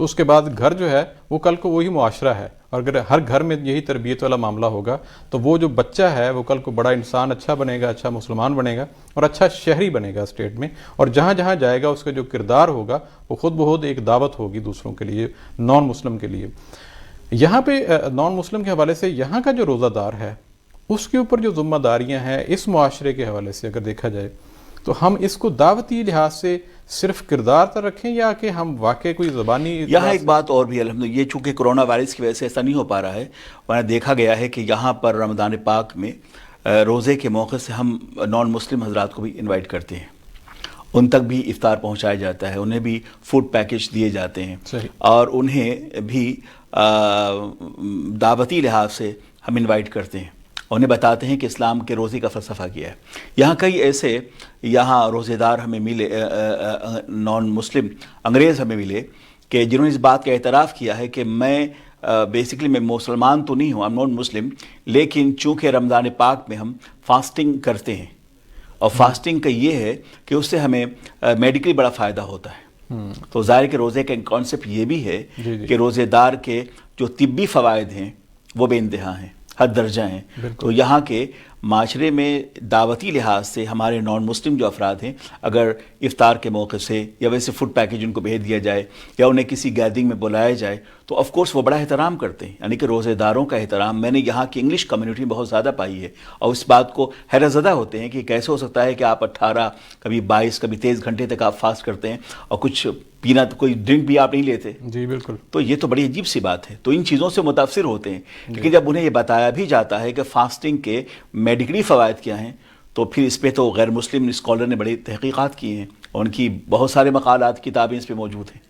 تو اس کے بعد گھر جو ہے وہ کل کو وہی معاشرہ ہے، اور اگر ہر گھر میں یہی تربیت والا معاملہ ہوگا تو وہ جو بچہ ہے وہ کل کو بڑا انسان اچھا بنے گا، اچھا مسلمان بنے گا اور اچھا شہری بنے گا اسٹیٹ میں، اور جہاں جہاں جائے گا اس کا جو کردار ہوگا وہ خود بخود ایک دعوت ہوگی دوسروں کے لیے، نان مسلم کے لیے۔ یہاں پہ نان مسلم کے حوالے سے یہاں کا جو روزہ دار ہے اس کے اوپر جو ذمہ داریاں ہیں اس معاشرے کے حوالے سے اگر دیکھا جائے تو ہم اس کو دعوتی لحاظ سے صرف کردار تک رکھیں یا کہ ہم واقعی کوئی زبانی یہاں ایک بات اور بھی الحمدللہ، یہ چونکہ کرونا وائرس کی وجہ سے ایسا نہیں ہو پا رہا ہے، ورنہ دیکھا گیا ہے کہ یہاں پر رمضان پاک میں روزے کے موقع سے ہم نان مسلم حضرات کو بھی انوائٹ کرتے ہیں، ان تک بھی افطار پہنچایا جاتا ہے، انہیں بھی فوڈ پیکج دیے جاتے ہیں، صحیح، اور انہیں بھی دعوتی لحاظ سے ہم انوائٹ کرتے ہیں، انہیں بتاتے ہیں کہ اسلام کے روزے کا فلسفہ کیا ہے۔ یہاں کئی ایسے یہاں روزے دار ہمیں ملے، نان مسلم انگریز ہمیں ملے کہ جنہوں نے اس بات کا اعتراف کیا ہے کہ میں بیسیکلی میں مسلمان تو نہیں ہوں، I'm not مسلم، لیکن چونکہ رمضان پاک میں ہم فاسٹنگ کرتے ہیں، اور فاسٹنگ کا یہ ہے کہ اس سے ہمیں میڈیکلی بڑا فائدہ ہوتا ہے۔ تو ظاہر کہ روزے کا کانسیپٹ یہ بھی ہے کہ روزے دار کے جو طبی فوائد ہیں وہ بے انتہا ہیں، حد درجہ ہیں۔ تو یہاں کے معاشرے میں دعوتی لحاظ سے ہمارے نان مسلم جو افراد ہیں، اگر افطار کے موقع سے یا ویسے فوڈ پیکج ان کو بھیج دیا جائے یا انہیں کسی گیدرنگ میں بلایا جائے تو آف کورس وہ بڑا احترام کرتے ہیں، یعنی کہ روزے داروں کا احترام میں نے یہاں کی انگلش کمیونٹی میں بہت زیادہ پائی ہے، اور اس بات کو حیرت زدہ ہوتے ہیں کہ کیسے ہو سکتا ہے کہ آپ 18 کبھی 22 کبھی 23 گھنٹے تک آپ فاسٹ کرتے ہیں اور کچھ پینا، کوئی ڈرنک بھی آپ نہیں لیتے۔ جی بالکل، تو یہ تو بڑی عجیب سی بات ہے، تو ان چیزوں سے متاثر ہوتے ہیں، لیکن جب انہیں یہ بتایا بھی جاتا ہے کہ فاسٹنگ کے میڈیکلی فوائد کیا ہیں تو پھر اس پہ تو غیر مسلم اسکالر نے بڑی تحقیقات کی ہیں، اور ان کی بہت سارے مقالات، کتابیں اس پہ موجود ہیں۔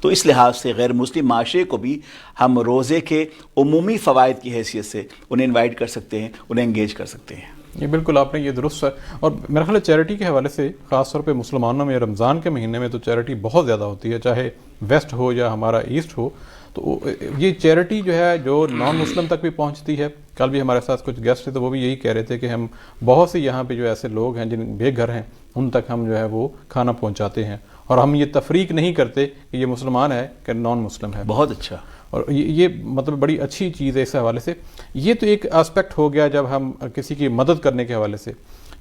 تو اس لحاظ سے غیر مسلم معاشرے کو بھی ہم روزے کے عمومی فوائد کی حیثیت سے انہیں انوائٹ کر سکتے ہیں، انہیں انگیج کر سکتے ہیں۔ یہ بالکل آپ نے یہ درست ہے، اور میرا خیال ہے چیریٹی کے حوالے سے خاص طور پہ مسلمانوں میں رمضان کے مہینے میں تو چیریٹی بہت زیادہ ہوتی ہے، چاہے ویسٹ ہو یا ہمارا ایسٹ ہو، تو یہ چیریٹی جو ہے جو نان مسلم تک بھی پہنچتی ہے۔ کل بھی ہمارے ساتھ کچھ گیسٹ تھے تو وہ بھی یہی کہہ رہے تھے کہ ہم بہت سے یہاں پہ جو ایسے لوگ ہیں جن بے گھر ہیں ان تک ہم جو ہے وہ کھانا پہنچاتے ہیں، اور ہم یہ تفریق نہیں کرتے کہ یہ مسلمان ہے کہ نان مسلم ہے۔ بہت اچھا، اور یہ مطلب بڑی اچھی چیز ہے اس حوالے سے۔ یہ تو ایک اسپیکٹ ہو گیا جب ہم کسی کی مدد کرنے کے حوالے سے۔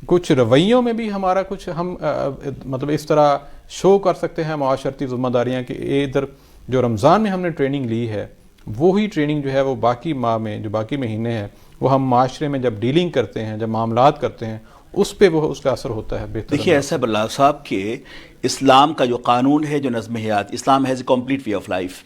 کچھ رویوں میں بھی ہمارا کچھ ہم مطلب اس طرح شو کر سکتے ہیں معاشرتی ذمہ داریاں کہ ادھر جو رمضان میں ہم نے ٹریننگ لی ہے وہی ٹریننگ جو ہے وہ باقی ماہ میں جو باقی مہینے ہیں وہ ہم معاشرے میں جب ڈیلنگ کرتے ہیں، جب معاملات کرتے ہیں، اس پہ وہ اس کا اثر ہوتا ہے بہتر۔ دیکھیے ایسا ہے بلال صاحب کہ اسلام کا جو قانون ہے، جو نظم حیات، Islam has a complete way of life,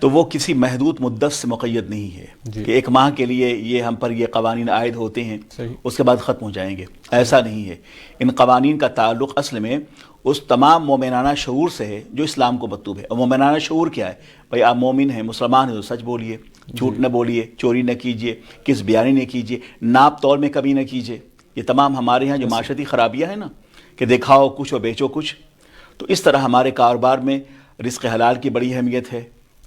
تو وہ کسی محدود مدت سے مقید نہیں ہے کہ ایک ماہ کے لیے یہ ہم پر یہ قوانین عائد ہوتے ہیں اس کے بعد ختم ہو جائیں گے، ایسا نہیں ہے۔ ان قوانین کا تعلق اصل میں اس تمام مومنانہ شعور سے ہے جو اسلام کو مطلوب ہے۔ اور مومنانہ شعور کیا ہے؟ بھائی آپ مومن ہیں، مسلمان ہیں تو سچ بولیے، جھوٹ نہ بولیے، چوری نہ کیجیے، کس بیانی نہ کیجیے، ناپ تول میں کبھی نہ کیجیے۔ یہ تمام ہمارے ہاں جو معاشرتی خرابیاں ہیں نا کہ دکھاؤ کچھ اور بیچو کچھ، تو اس طرح ہمارے کاروبار میں رزق حلال کی بڑی اہمیت ہے۔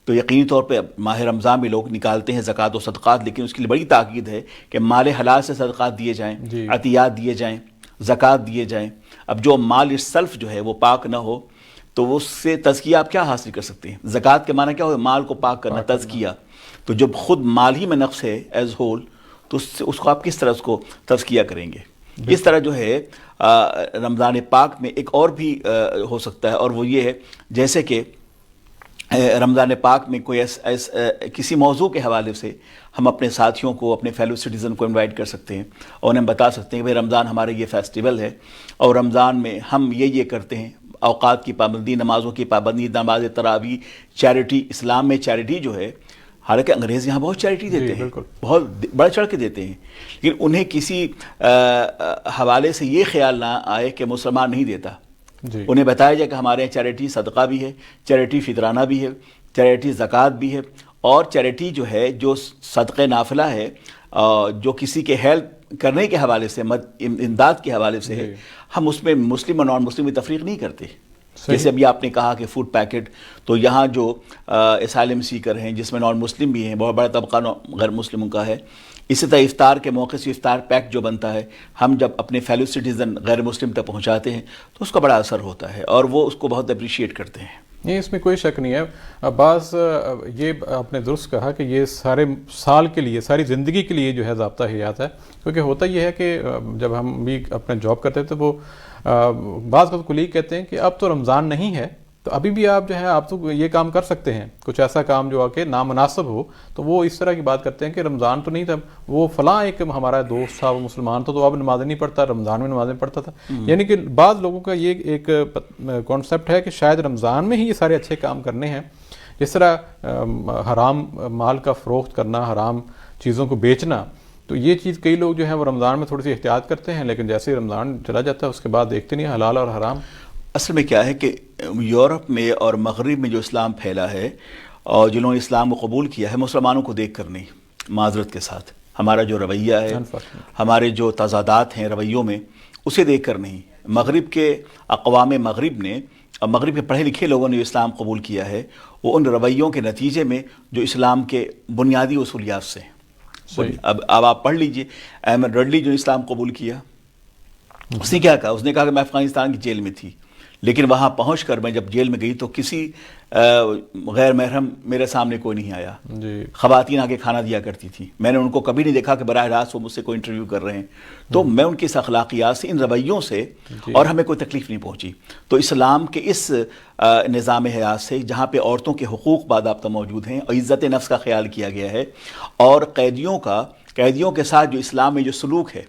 تو یقینی طور پہ ماہ رمضان میں لوگ نکالتے ہیں زکوٰۃ و صدقات، لیکن اس کے لیے بڑی تاکید ہے کہ مال حلال سے صدقات دیے جائیں، عطیات دیے جائیں، زکوٰۃ دیے جائیں۔ اب جو مال السلف جو ہے وہ پاک نہ ہو تو اس سے تزکیہ آپ کیا حاصل کر سکتے ہیں؟ زکوٰۃ کے معنی کیا ہو؟ مال کو پاک کرنا، تزکیہ۔ تو جب خود مال ہی میں نقص ہے ایز ہول تو اس کو آپ کس طرح اس کو تزکیہ کریں گے؟ اس طرح جو ہے رمضان پاک میں ایک اور بھی ہو سکتا ہے، اور وہ یہ ہے جیسے کہ رمضان پاک میں کوئی کسی موضوع کے حوالے سے ہم اپنے ساتھیوں کو، اپنے فیلو سٹیزن کو انوائٹ کر سکتے ہیں اور انہیں بتا سکتے ہیں کہ بھائی رمضان ہمارے یہ فیسٹیول ہے اور رمضان میں ہم یہ کرتے ہیں، اوقات کی پابندی، نمازوں کی پابندی، نماز تراویح، چیریٹی۔ اسلام میں چیریٹی جو ہے، حالانکہ انگریز یہاں بہت چیریٹی دیتے ہیں، بہت بڑھ چڑھ کے دیتے ہیں، لیکن انہیں کسی حوالے سے یہ خیال نہ آئے کہ مسلمان نہیں دیتا۔ انہیں بتایا جائے کہ ہمارے یہاں چیریٹی صدقہ بھی ہے، چیریٹی فطرانہ بھی ہے، چیریٹی زکوٰۃ بھی ہے، اور چیریٹی جو ہے جو صدقہ نافلہ ہے، جو کسی کے ہیلپ کرنے کے حوالے سے، امداد کے حوالے سے ہے، ہم اس میں مسلم اور نان مسلم کی تفریق نہیں کرتے۔ جیسے ابھی آپ نے کہا کہ فوڈ پیکٹ، تو یہاں جو اسائلم سیکر ہیں جس میں نان مسلم بھی ہیں، بہت بڑا طبقہ غیر مسلموں کا ہے، اسی طرح افطار کے موقع سے افطار پیک جو بنتا ہے، ہم جب اپنے فیلو سٹیزن غیر مسلم تک پہنچاتے ہیں تو اس کا بڑا اثر ہوتا ہے اور وہ اس کو بہت اپریشیٹ کرتے ہیں۔ نہیں، اس میں کوئی شک نہیں ہے. بعض یہ آپ نے درست کہا کہ یہ سارے سال کے لیے، ساری زندگی کے لیے جو ہے ضابطہ حیات ہے. کیونکہ ہوتا یہ ہے کہ جب ہم بھی اپنا جاب کرتے تھے، وہ بعض کلیگ کہتے ہیں کہ اب تو رمضان نہیں ہے، تو ابھی بھی آپ جو ہے آپ تو یہ کام کر سکتے ہیں، کچھ ایسا کام جو کہ نامناسب ہو. تو وہ اس طرح کی بات کرتے ہیں کہ رمضان تو نہیں تھا، وہ فلاں ایک ہمارا دوست تھا، وہ مسلمان تھا، تو اب نماز نہیں پڑھتا، رمضان میں نمازیں پڑھتا تھا. یعنی کہ بعض لوگوں کا یہ ایک کانسیپٹ ہے کہ شاید رمضان میں ہی یہ سارے اچھے کام کرنے ہیں. جس طرح حرام مال کا فروخت کرنا، حرام چیزوں کو بیچنا، تو یہ چیز کئی لوگ جو ہیں وہ رمضان میں تھوڑی سی احتیاط کرتے ہیں، لیکن جیسے ہی رمضان چلا جاتا ہے اس کے بعد دیکھتے نہیں حلال اور حرام. اصل میں کیا ہے کہ یورپ میں اور مغرب میں جو اسلام پھیلا ہے اور جنہوں نے اسلام کو قبول کیا ہے، مسلمانوں کو دیکھ کر نہیں، معذرت کے ساتھ ہمارا جو رویہ ہے، ہمارے جو تضادات ہیں رویوں میں، اسے دیکھ کر نہیں. مغرب کے اقوام مغرب نے اور مغرب کے پڑھے لکھے لوگوں نے جو اسلام قبول کیا ہے، وہ ان رویوں کے نتیجے میں جو اسلام کے بنیادی اصولیات سے ہیں. اب آپ پڑھ لیجئے احمد رڈلی جو اسلام قبول کیا، اس نے کیا کہا؟ اس نے کہا کہ میں افغانستان کی جیل میں تھی، لیکن وہاں پہنچ کر میں جب جیل میں گئی تو کسی غیر محرم میرے سامنے کوئی نہیں آیا. خواتین آ کے کھانا دیا کرتی تھی، میں نے ان کو کبھی نہیں دیکھا کہ براہ راست وہ مجھ سے کوئی انٹرویو کر رہے ہیں. تو میں ان کی اس اخلاقیات سے، ان رویوں سے، اور ہمیں کوئی تکلیف نہیں پہنچی. تو اسلام کے اس نظام حیات سے، جہاں پہ عورتوں کے حقوق باضابطہ موجود ہیں اور عزت نفس کا خیال کیا گیا ہے، اور قیدیوں کے ساتھ جو اسلام میں جو سلوک ہے،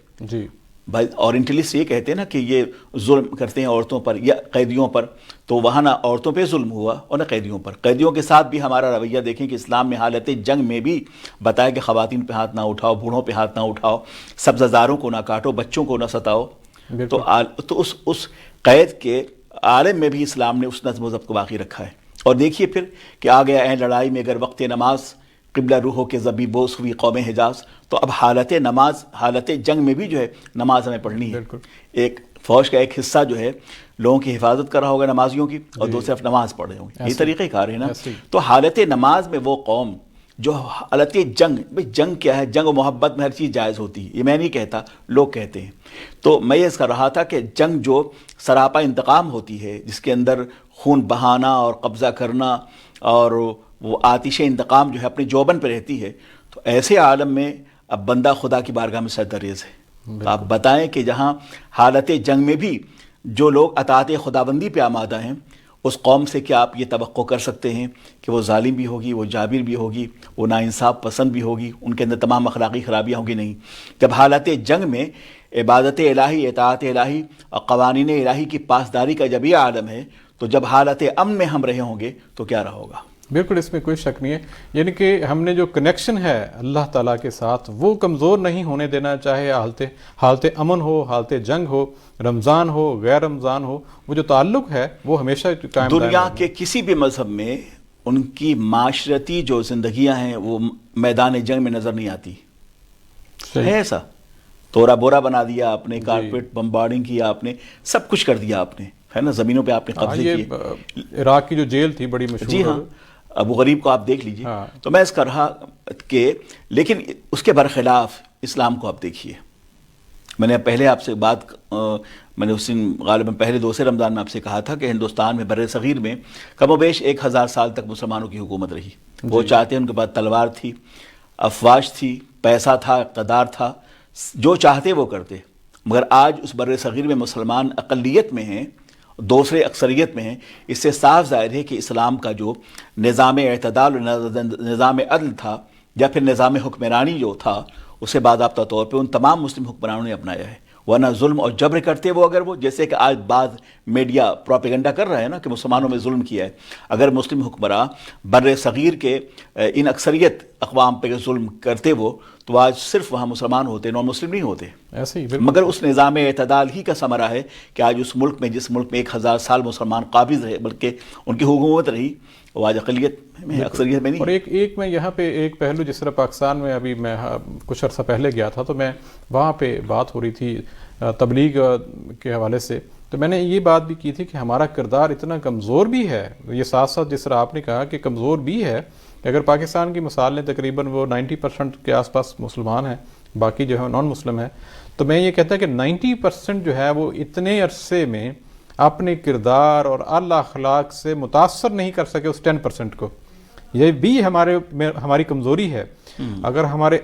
اور انٹلیسٹ یہ کہتے ہیں نا کہ یہ ظلم کرتے ہیں عورتوں پر یا قیدیوں پر، تو وہاں نہ عورتوں پہ ظلم ہوا اور نہ قیدیوں پر. قیدیوں کے ساتھ بھی ہمارا رویہ دیکھیں کہ اسلام میں حالت جنگ میں بھی بتایا کہ خواتین پہ ہاتھ نہ اٹھاؤ، بوڑھوں پہ ہاتھ نہ اٹھاؤ، سبزہ زاروں کو نہ کاٹو، بچوں کو نہ ستاؤ. تو اس قید کے عالم میں بھی اسلام نے اس نظم و ضبط کو باقی رکھا ہے. اور دیکھیے پھر کہ آ گیا ہے لڑائی میں اگر وقت نماز قبلہ روحوں کے زبی بوس ہوئی قوم حجاز. تو اب حالت نماز، حالت جنگ میں بھی جو ہے نماز ہمیں پڑھنی ہے. ایک فوج کا ایک حصہ جو ہے لوگوں کی حفاظت کر رہا ہوگا نمازیوں کی، اور دوسرے طرف نماز پڑھ رہے ہوں گے. یہ طریقہ کار ہے نا. تو حالت نماز میں وہ قوم جو حالت جنگ، بھئی جنگ کیا ہے؟ جنگ و محبت میں ہر چیز جائز ہوتی ہے، یہ میں نہیں کہتا، لوگ کہتے ہیں. تو میں یہ کر رہا تھا کہ جنگ جو سراپا انتقام ہوتی ہے، جس کے اندر خون بہانا اور قبضہ کرنا اور وہ آتش انتقام جو ہے اپنے جوبن پہ رہتی ہے، تو ایسے عالم میں اب بندہ خدا کی بارگاہ میں سردریز ہے. تو آپ بتائیں کہ جہاں حالت جنگ میں بھی جو لوگ اطاعت خداوندی پہ آمادہ ہیں، اس قوم سے کیا آپ یہ توقع کر سکتے ہیں کہ وہ ظالم بھی ہوگی، وہ جابر بھی ہوگی، وہ ناانصاف پسند بھی ہوگی، ان کے اندر تمام اخلاقی خرابیاں ہوں گی؟ نہیں. جب حالت جنگ میں عبادت الہی، اطاعت الہی اور قوانین الہی کی پاسداری کا جب یہ عالم ہے، تو جب حالت امن میں ہم رہے ہوں گے تو کیا رہا ہوگا؟ بالکل، اس میں کوئی شک نہیں ہے. یعنی کہ ہم نے جو کنیکشن ہے اللہ تعالیٰ کے ساتھ وہ کمزور نہیں ہونے دینا، چاہے حالت امن ہو، حالت جنگ ہو، رمضان ہو، غیر رمضان ہو، وہ جو تعلق ہے وہ ہمیشہ قائم. دنیا کے کسی بھی مذہب میں ان کی معاشرتی جو زندگیاں ہیں وہ میدان جنگ میں نظر نہیں آتی. ہے ایسا؟ تورا بورا بنا دیا آپ نے، کارپیٹ بمبارڈنگ کیا آپ نے، سب کچھ کر دیا آپ نے، ہے نا، زمینوں پہ آپ نے قبضے کیے. عراق کی جو جیل تھی بڑی مشہور. جی ہاں، ابو غریب کو آپ دیکھ لیجئے. تو میں اس کا رہا کہ لیکن اس کے برخلاف اسلام کو آپ دیکھیے. میں نے پہلے آپ سے میں نے اس دن غالباً پہلے دوسرے رمضان میں آپ سے کہا تھا کہ ہندوستان میں بر صغیر میں کم و بیش 1000 سال تک مسلمانوں کی حکومت رہی. وہ چاہتے ہیں، ان کے پاس تلوار تھی، افواج تھی، پیسہ تھا، اقتدار تھا، جو چاہتے وہ کرتے. مگر آج اس بر صغیر میں مسلمان اقلیت میں ہیں، دوسرے اکثریت میں ہیں. اس سے صاف ظاہر ہے کہ اسلام کا جو نظام اعتدال، نظام عدل تھا، یا پھر نظام حکمرانی جو تھا، اسے باضابطہ طور پہ ان تمام مسلم حکمرانوں نے اپنایا ہے. ورنہ ظلم اور جبر کرتے وہ، اگر وہ جیسے کہ آج بعض میڈیا پروپیگنڈا کر رہا ہے نا کہ مسلمانوں میں ظلم کیا ہے، اگر مسلم حکمراں بر صغیر کے ان اکثریت اقوام پہ ظلم کرتے وہ، تو آج صرف وہاں مسلمان ہوتے، نان مسلم نہیں ہوتے. ایسے ہی مگر اس نظام اعتدال ہی کا ثمرہ ہے کہ آج اس ملک میں، جس ملک میں 1000 سال مسلمان قابض رہے، بلکہ ان کی حکومت رہی، وہ آج اقلیت میں، اکثریت میں نہیں. اور ایک میں یہاں پہ ایک پہلو، جس طرح پاکستان میں ابھی میں کچھ عرصہ پہلے گیا تھا، تو میں وہاں پہ بات ہو رہی تھی تبلیغ کے حوالے سے، تو میں نے یہ بات بھی کی تھی کہ ہمارا کردار اتنا کمزور بھی ہے. یہ ساتھ ساتھ جس طرح آپ نے کہا کہ کمزور بھی ہے، کہ اگر پاکستان کی مثال لیں، تقریباً وہ 90% کے آس پاس مسلمان ہیں، باقی جو ہے نان مسلم ہیں. تو میں یہ کہتا کہ 90% جو ہے وہ اتنے عرصے میں اپنے کردار اور اعلی اخلاق سے متاثر نہیں کر سکے اس 10% کو. یہ بھی ہماری کمزوری ہے. اگر ہمارے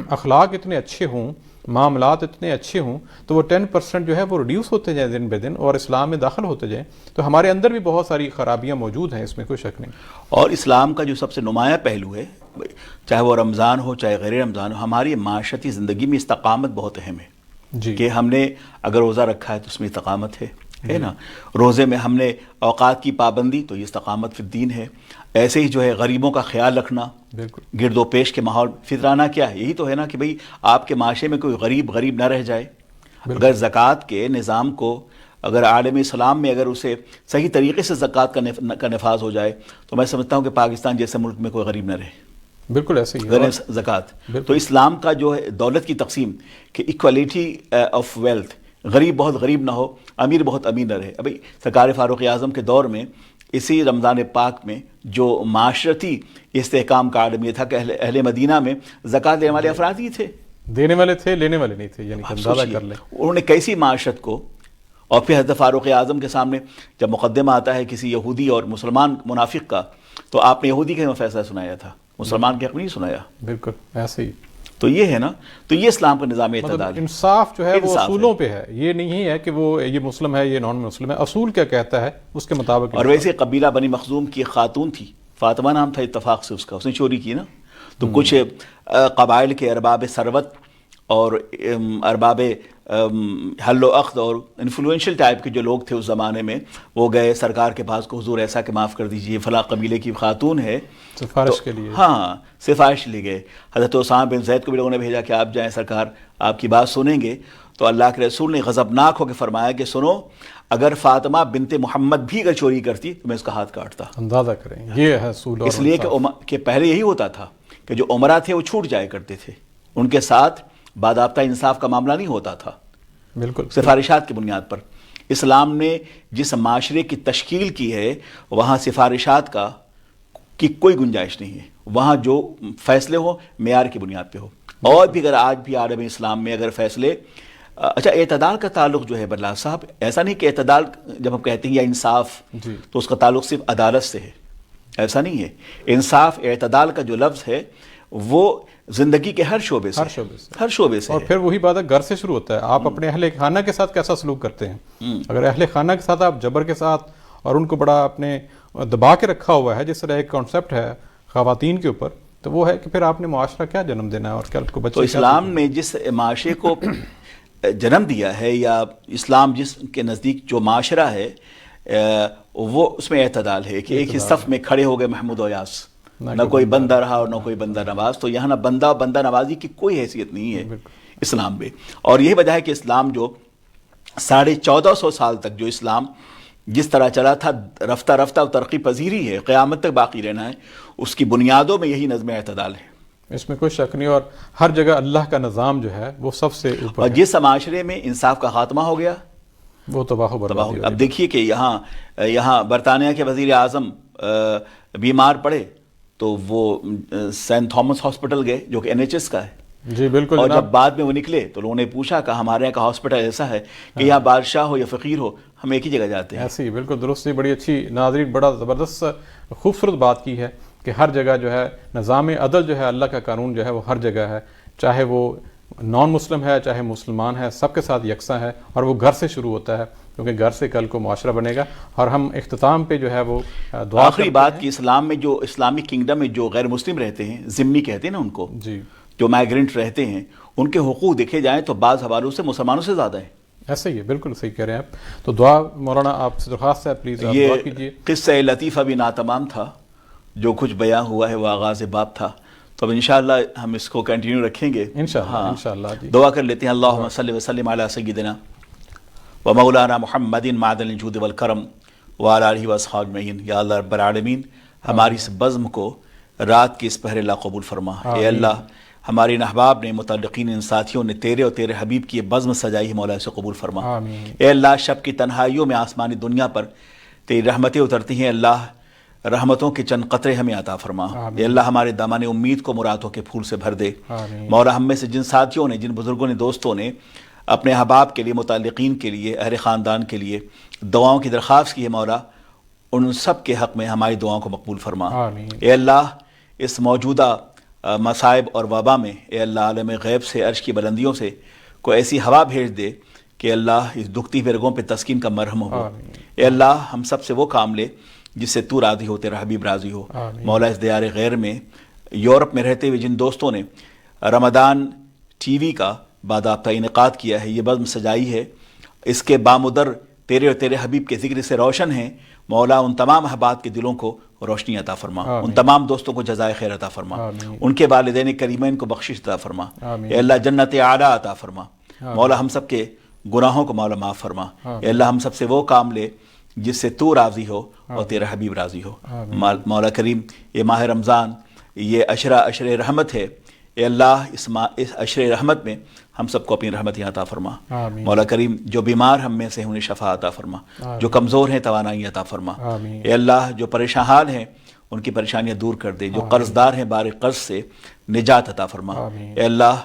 اخلاق اتنے اچھے ہوں، معاملات اتنے اچھے ہوں، تو وہ 10% جو ہے وہ ریڈیوس ہوتے جائیں دن بہ دن اور اسلام میں داخل ہوتے جائیں. تو ہمارے اندر بھی بہت ساری خرابیاں موجود ہیں، اس میں کوئی شک نہیں. اور اسلام کا جو سب سے نمایاں پہلو ہے، چاہے وہ رمضان ہو چاہے غیر رمضان ہو، ہماری معاشرتی زندگی میں استقامت بہت اہم ہے. جی کہ ہم نے اگر روزہ رکھا ہے تو اس میں استقامت ہے نا. روزے میں ہم نے اوقات کی پابندی، تو یہ استقامت فی الدین ہے. ایسے ہی جو ہے غریبوں کا خیال رکھنا، بالکل گرد و پیش کے ماحول فطرانہ کیا ہے، یہی تو ہے نا کہ بھئی آپ کے معاشرے میں کوئی غریب نہ رہ جائے. اگر زکوٰۃ کے نظام کو اگر عالم اسلام میں اگر اسے صحیح طریقے سے زکوٰۃ کا نفاذ ہو جائے تو میں سمجھتا ہوں کہ پاکستان جیسے ملک میں کوئی غریب نہ رہے. بالکل ایسے ہی غیر زکوٰۃ. تو اسلام کا جو ہے دولت کی تقسیم کہ ایکولیٹی آف ویلتھ، غریب بہت غریب نہ ہو، امیر بہت امیر نہ رہے. ابھی سرکار فاروق اعظم کے دور میں اسی رمضان پاک میں جو معاشرتی استحکام کا عالم یہ تھا کہ اہل مدینہ میں زکوٰۃ دینے والے افراد ہی تھے، دینے والے تھے، لینے والے نہیں تھے. یعنی اندازہ کر لیں انہوں نے کیسی معاشرت کو. اور پھر حضرت فاروق اعظم کے سامنے جب مقدمہ آتا ہے کسی یہودی اور مسلمان منافق کا، تو آپ نے یہودی کا فیصلہ سنایا تھا، مسلمان کے حق نہیں سنایا. بالکل ایسے ہی. تو یہ ہے نا، تو یہ اسلام کا نظام اعتدال. انصاف جو ہے وہ اصولوں پہ ہے، یہ نہیں ہے کہ وہ یہ مسلم ہے یہ نان مسلم ہے. اصول کیا کہتا ہے اس کے مطابق. اور ویسے قبیلہ بنی مخزوم کی ایک خاتون تھی، فاطمہ نام تھا اتفاق سے اس نے چوری کی نا. تو کچھ قبائل کے ارباب ثروت اور ارباب حل و عقد اور انفلوئنشل ٹائپ کے جو لوگ تھے اس زمانے میں، وہ گئے سرکار کے پاس کو حضور ایسا کہ معاف کر دیجئے فلاں قبیلے کی خاتون ہے، سفارش کے لیے. ہاں سفارش لے گئے. حضرت اسامہ بن زید کو بھی لوگوں نے بھیجا کہ آپ جائیں، سرکار آپ کی بات سنیں گے. تو اللہ کے رسول نے غضبناک ہو کے فرمایا کہ سنو، اگر فاطمہ بنت محمد بھی اگر چوری کرتی تو میں اس کا ہاتھ کاٹتا. اندازہ کریں یہ ہے اصول. اس لیے کہ پہلے یہی ہوتا تھا کہ جو عمرہ تھے وہ چھوٹ جایا کرتے تھے، ان کے ساتھ باضابطہ انصاف کا معاملہ نہیں ہوتا تھا. بالکل سفارشات کی بنیاد پر. اسلام نے جس معاشرے کی تشکیل کی ہے وہاں سفارشات کی کوئی گنجائش نہیں ہے. وہاں جو فیصلے ہو معیار کی بنیاد پہ ہو. اور بھی اگر آج بھی عالم اسلام میں اگر فیصلے اچھا اعتدال کا تعلق جو ہے برلا صاحب، ایسا نہیں کہ اعتدال جب ہم کہتے ہیں یا انصاف تو اس کا تعلق صرف عدالت سے ہے، ایسا نہیں ہے. انصاف اعتدال کا جو لفظ ہے وہ زندگی کے ہر شعبے سے اور پھر وہی بات ہے گھر سے شروع ہوتا ہے. آپ اپنے اہل خانہ کے ساتھ کیسا سلوک کرتے ہیں. اگر اہل خانہ کے ساتھ آپ جبر کے ساتھ اور ان کو بڑا اپنے دبا کے رکھا ہوا ہے، جس طرح ایک کانسیپٹ ہے خواتین کے اوپر، تو وہ ہے کہ پھر آپ نے معاشرہ کیا جنم دینا ہے اور کیا کو بچے. تو اسلام نے جس معاشرے کو جنم دیا ہے یا اسلام جس کے نزدیک جو معاشرہ ہے وہ اس میں اعتدال ہے کہ ایک ہی صف میں کھڑے ہو گئے محمود و یاس، نہ کوئی بندہ رہا اور نہ کوئی بندہ نواز. تو یہاں نہ بندہ نوازی کی کوئی حیثیت نہیں ہے اسلام میں. اور یہ وجہ ہے کہ اسلام جو 1450 سال تک جو اسلام جس طرح چلا تھا، رفتہ رفتہ ترقی پذیری ہے، قیامت تک باقی رہنا ہے. اس کی بنیادوں میں یہی نظم اعتدال ہے، اس میں کوئی شک نہیں. اور ہر جگہ اللہ کا نظام جو ہے وہ سب سے اوپر. اور جس معاشرے میں انصاف کا خاتمہ ہو گیا وہ تباہ و برباد. اب دیکھیے کہ یہاں برطانیہ کے وزیر اعظم بیمار پڑے تو وہ سینٹ تھامس ہاسپٹل گئے جو کہ NHS کا ہے. جی بالکل. اور جب بعد میں وہ نکلے تو لوگوں نے پوچھا کہ ہمارے یہاں کا ہاسپٹل ایسا ہے کہ یہاں بادشاہ ہو یا فقیر ہو ہم ایک ہی جگہ جاتے ہیں. ایسی بالکل درست. بڑی اچھی ناظرین بڑا زبردست خوبصورت بات کی ہے کہ ہر جگہ جو ہے نظام عدل جو ہے، اللہ کا قانون جو ہے وہ ہر جگہ ہے، چاہے وہ نان مسلم ہے چاہے مسلمان ہے، سب کے ساتھ یکساں ہے. اور وہ گھر سے شروع ہوتا ہے کیونکہ گھر سے کل کو معاشرہ بنے گا. اور ہم اختتام پہ جو ہے وہ دعا آخری بات کہ اسلام میں جو اسلامک کنگڈم میں جو غیر مسلم رہتے ہیں، ذمی کہتے ہیں نا ان کو، جی جو مائیگرنٹ رہتے ہیں، ان کے حقوق دیکھے جائیں تو بعض حوالوں سے مسلمانوں سے زیادہ ہیں. ایسا ہی ہے، بالکل صحیح کہہ رہے ہیں آپ. تو دعا مولانا آپ سے درخواست ہے پلیز آپ دعا کیجیے. یہ قصہ لطیفہ بھی ناتمام تھا، جو کچھ بیان ہوا ہے وہ آغاز باب تھا. تو اب انشاءاللہ ہم اس کو کنٹینیو رکھیں گے انشاءاللہ. جی دعا کر لیتے ہیں. اللہم صلی وسلم علی سیدنا و مولانا محمد معدن الجود والکرم وعلی آلہ واصحابہ اجمعین. یا اللہ رب العالمین، ہماری اس بزم کو رات کی اس پہر اللہ قبول فرما. اے اللہ، ہمارے احباب نے، متعلقین ان ساتھیوں نے تیرے اور تیرے حبیب کی یہ بزم سجائی ہے، مولا سے قبول فرما. اے اللہ، شب کی تنہائیوں میں آسمانی دنیا پر تیری رحمتیں اترتی ہیں. اللہ، رحمتوں کے چند قطرے ہمیں عطا فرما. اے اللہ، ہمارے دامن امید کو مرادوں کے پھول سے بھر دے. مولا، ہم میں سے جن ساتھیوں نے، جن بزرگوں نے، دوستوں نے اپنے احباب کے لیے، متعلقین کے لیے، اہل خاندان کے لیے دعاؤں کی درخواست کی ہے مولا، ان سب کے حق میں ہماری دعاؤں کو مقبول فرما۔ آمین۔ اے اللہ اس موجودہ مصائب اور وبا میں اے اللہ عالم غیب سے، عرش کی بلندیوں سے کوئی ایسی ہوا بھیج دے کہ اللہ اس دکھتی ہوئی رگوں پہ تسکین کا مرہم ہو۔ آمین۔ اے اللہ ہم سب سے وہ کام لے جس سے تو راضی ہو، تیرا حبیب راضی ہو۔ آمین۔ مولا اس دیار غیر میں یورپ میں رہتے ہوئے جن دوستوں نے رمضان ٹی وی کا باضابطہ انعقاد کیا ہے، یہ بزم سجائی ہے، اس کے بامدر تیرے اور تیرے حبیب کے ذکر سے روشن ہیں، مولا ان تمام احباب کے دلوں کو روشنی عطا فرما، آمین۔ ان تمام دوستوں کو جزائے خیر عطا فرما، آمین۔ ان کے والدین کریمین کو بخشش عطا فرما، آمین۔ اے اللہ جنت اعلیٰ عطا فرما، مولا ہم سب کے گناہوں کو مولا معاف فرما، اے اللہ ہم سب سے وہ کام لے جس سے تو راضی ہو اور تیرا حبیب راضی ہو۔ مولا کریم یہ ماہ رمضان یہ عشر رحمت ہے، اے اللہ اس عشر رحمت میں ہم سب کو اپنی رحمت عطا فرما۔ آمین۔ مولا کریم جو بیمار ہم میں سے انہیں شفا عطا فرما، جو کمزور ہیں توانائی عطا فرما، آمین۔ اے اللہ جو پریشان حال ہیں ان کی پریشانیاں دور کر دے، جو قرض دار ہیں بار قرض سے نجات عطا فرما۔ آمین۔ اے اللہ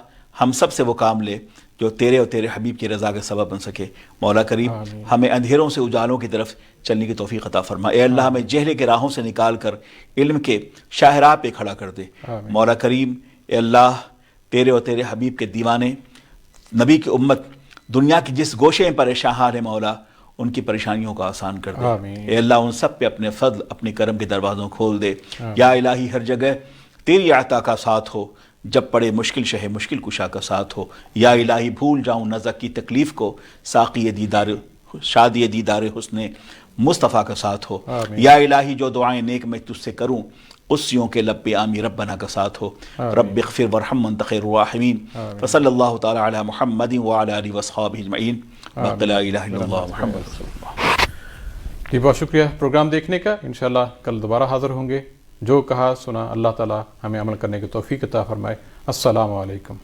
ہم سب سے وہ کام لے جو تیرے اور تیرے حبیب کی رضا کا سبب بن سکے۔ مولا کریم آمین۔ ہمیں اندھیروں سے اجالوں کی طرف چلنے کی توفیق عطا فرما۔ اے اللہ ہمیں جہل کے راہوں سے نکال کر علم کے شاہراہ پہ کھڑا کر دے۔ آمین۔ مولا کریم اے اللہ تیرے اور تیرے حبیب کے دیوانے نبی کی امت دنیا کی جس گوشے میں پریشان حال ہے مولا ان کی پریشانیوں کو آسان کر دے۔ آمین۔ اے اللہ ان سب پہ اپنے فضل اپنے کرم کے دروازوں کھول دے۔ یا الہی ہر جگہ تیری عطا کا ساتھ ہو، جب پڑے مشکل شہ مشکل کشا کا ساتھ ہو۔ یا الہی بھول جاؤں نزک کی تکلیف کو، ساقی دیدار شادی دیدار حسن مصطفیٰ کا ساتھ ہو۔ آمین۔ یا الہی جو دعائیں نیک میں تجھ سے کروں قصیوں کے لب پہ آمی ربنا کا ساتھ ہو۔ رب اغفر ورحم وانت خیر الراحمین۔ فصلی اللہ تعالی علی محمد وعلی آلہ واصحابہ اجمعین۔ لا الہ الا اللہ محمد رسول اللہ۔ جی بہت شکریہ پروگرام دیکھنے کا، انشاءاللہ کل دوبارہ حاضر ہوں گے۔ جو کہا سنا اللہ تعالی ہمیں عمل کرنے کی توفیق عطا فرمائے۔ السلام علیکم۔